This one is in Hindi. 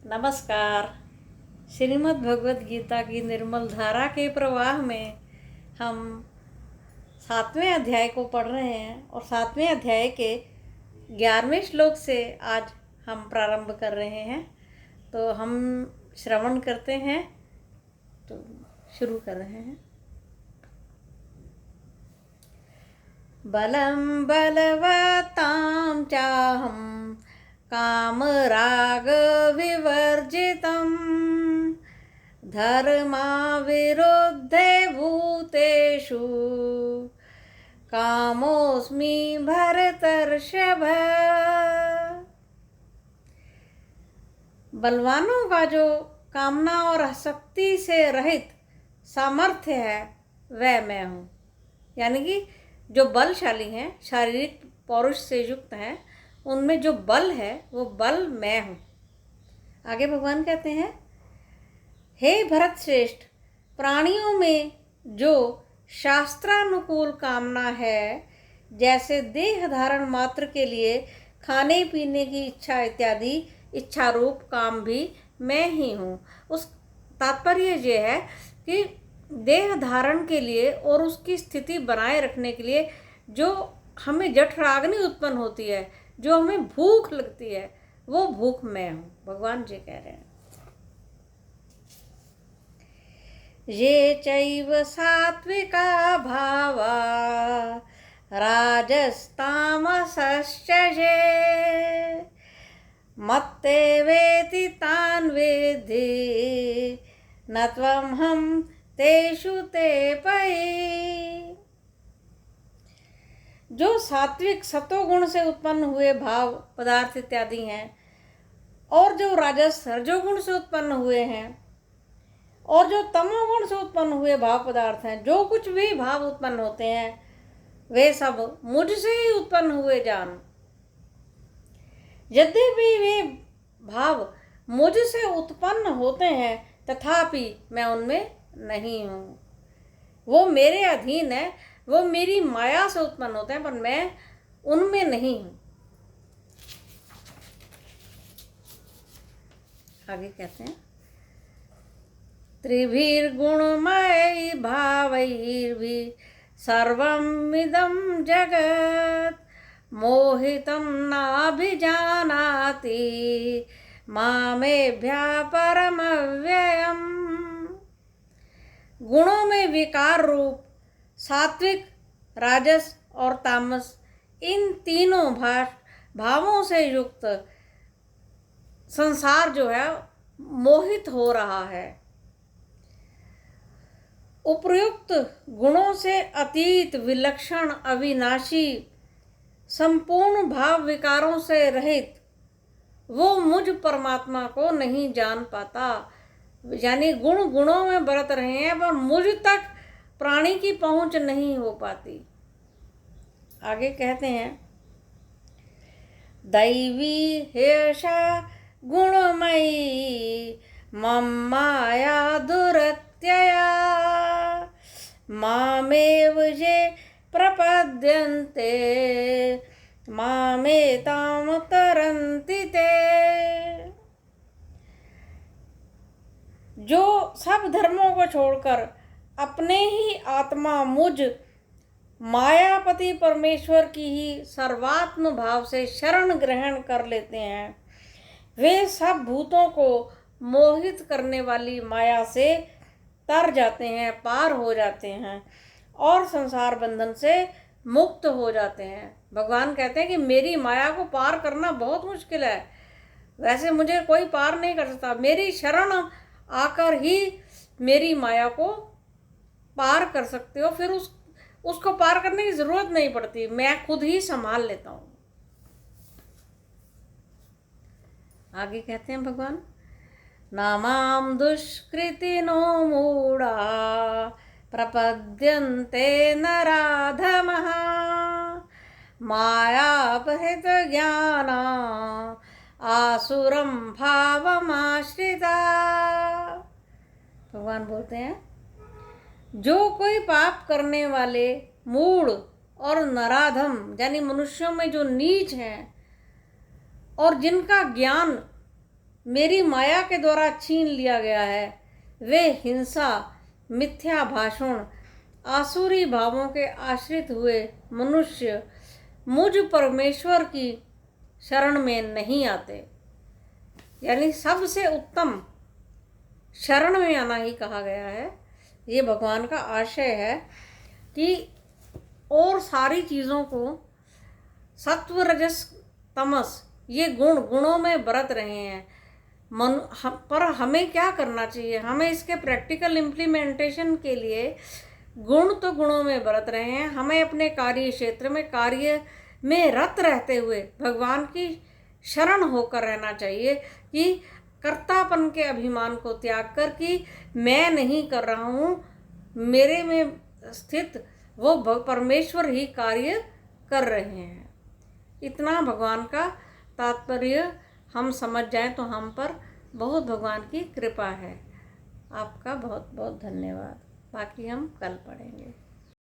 नमस्कार। श्रीमद् भगवत गीता की निर्मल धारा के प्रवाह में हम 7वें अध्याय को पढ़ रहे हैं और 7वें अध्याय के 11वें श्लोक से आज हम प्रारंभ कर रहे हैं। तो हम श्रवण करते हैं, तो शुरू कर रहे हैं। बलं बलवतां चाहं कामराग विवर्जितं धर्माविरुद्धे भूतेषु कामोऽस्मि भरतर्षभ। बलवानों का जो कामना और आसक्ति से रहित सामर्थ्य है वह मैं हूँ। यानी कि जो बलशाली हैं, शारीरिक पौरुष से युक्त हैं, उनमें जो बल है वो बल मैं हूँ। आगे भगवान कहते हैं, हे भरत श्रेष्ठ, प्राणियों में जो शास्त्रानुकूल कामना है, जैसे देह धारण मात्र के लिए खाने पीने की इच्छा इत्यादि इच्छा रूप काम भी मैं ही हूँ। उस तात्पर्य ये है कि देह धारण के लिए और उसकी स्थिति बनाए रखने के लिए जो हमें जठराग्नि उत्पन्न होती है, जो हमें भूख लगती है, वो भूख मैं हूँ। भगवान जी कह रहे हैं, ये चैव सात्विका भावा राजस्तामसश्च ये मत्ते वेति तान् विद्धि न त्वमहं तेषु ते पयि। जो सात्विक सतोगुण से उत्पन्न हुए भाव पदार्थ इत्यादि हैं, और जो राजस रजोगुण से उत्पन्न हुए हैं, और जो तमोगुण से उत्पन्न हुए भाव पदार्थ हैं, जो कुछ भी भाव उत्पन्न होते हैं वे सब मुझसे ही उत्पन्न हुए जान। यद्यपि वे भाव मुझसे उत्पन्न होते हैं तथापि मैं उनमें नहीं हूँ। वो मेरे अधीन है, वो मेरी माया से उत्पन्न होते हैं, पर मैं उनमें नहीं हूँ। आगे कहते हैं, त्रिभिर्गुणमय भावैर्भि सर्वमिदं जगत् मोहितं नाभिजानाति मामेभ्यः परमव्ययम्। गुणों में विकार रूप सात्विक, राजस और तामस, इन तीनों भावों से युक्त संसार जो है मोहित हो रहा है। उपर्युक्त गुणों से अतीत, विलक्षण, अविनाशी, संपूर्ण भाव विकारों से रहित वो मुझ परमात्मा को नहीं जान पाता। यानी गुणों में बरत रहे हैं, पर मुझ तक प्राणी की पहुंच नहीं हो पाती। आगे कहते हैं, दैवी हेषा गुणमयी मम माया दुरत्यया मामेव ये प्रपद्यन्ते मामेतां तरन्ति ते। जो सब धर्मों को छोड़कर अपने ही आत्मा मुझ मायापति परमेश्वर की ही सर्वात्म भाव से शरण ग्रहण कर लेते हैं, वे सब भूतों को मोहित करने वाली माया से तर जाते हैं, पार हो जाते हैं और संसार बंधन से मुक्त हो जाते हैं। भगवान कहते हैं कि मेरी माया को पार करना बहुत मुश्किल है। वैसे मुझे कोई पार नहीं कर सकता, मेरी शरण आकर ही मेरी माया को पार कर सकते हो। फिर उसको पार करने की जरूरत नहीं पड़ती, मैं खुद ही संभाल लेता हूँ। आगे कहते हैं भगवान, नामां दुष्कृतिनो मूढ़ा प्रपद्यन्ते नराधमः मायापहृत ज्ञाना आसुरं भावमाश्रिता। भगवान बोलते हैं, जो कोई पाप करने वाले मूढ़ और नराधम यानी मनुष्यों में जो नीच हैं और जिनका ज्ञान मेरी माया के द्वारा छीन लिया गया है। वे हिंसा, मिथ्या भाषण, आसुरी भावों के आश्रित हुए मनुष्य मुझ परमेश्वर की शरण में नहीं आते। यानी सबसे उत्तम शरण में आना ही कहा गया है। ये भगवान का आशय है कि और सारी चीज़ों को सत्व, रजस, तमस, ये गुणों में बरत रहे हैं। पर हमें क्या करना चाहिए? हमें इसके प्रैक्टिकल इम्प्लीमेंटेशन के लिए गुण तो गुणों में बरत रहे हैं, हमें अपने कार्य क्षेत्र में कार्य में रत रहते हुए भगवान की शरण होकर रहना चाहिए कि कर्तापन के अभिमान को त्याग कर कि मैं नहीं कर रहा हूँ, मेरे में स्थित वो परमेश्वर ही कार्य कर रहे हैं। इतना भगवान का तात्पर्य हम समझ जाएं तो हम पर बहुत भगवान की कृपा है। आपका बहुत बहुत धन्यवाद। बाकी हम कल पढ़ेंगे।